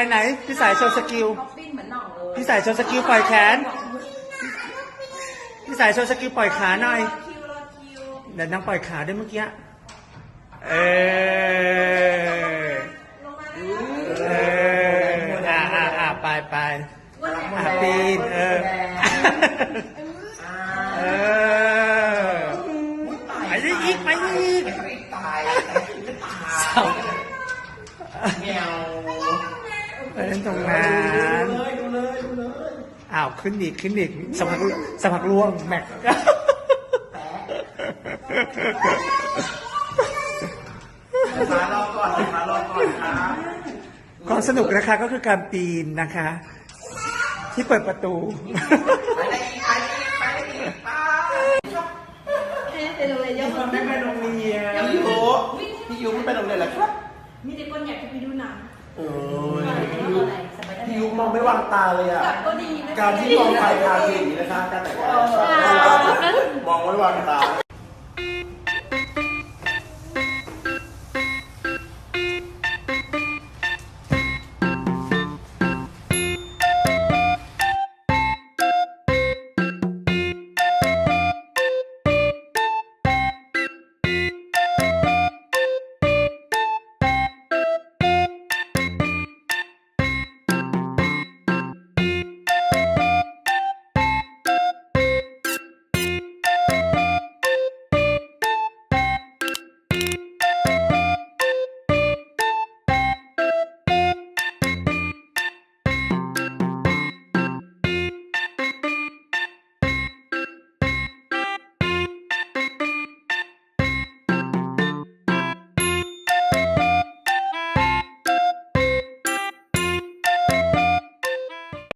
ไหนพี่สายโชว์สกิล ท็อปปิ้งเหมือนหน่องเลย พี่สายโชว์สกิลปล่อยแขนพี่สายโชว์สกิลปล่อยขาหน่อย รอคิว เดี๋ยวนั่งปล่อยขาด้วยเมื่อกี้เออ ลงมา เออไปปีนเออไปได้อีกไปเล่นตรงนั้นอ้าวขึ้นอีกสักพักล่วงแม็กรอก่อนครับความสนุกนะคะก็คือการปีนนะคะ ที่เปิดประตู เป็นโรงเรียนเยอะมาก ไม่ไปโรงเรียนพี่ยูไม่ไปโรงเรียนเหรอครับ มีแต่คนอยากจะไปดูหนัง โอ้ยพี่ยูมองไม่วางตาเลยอ่ะ ก็ดีนะ การที่มองไปทางอย่างนี้นะคะการแต่งกายมองไม่วางตา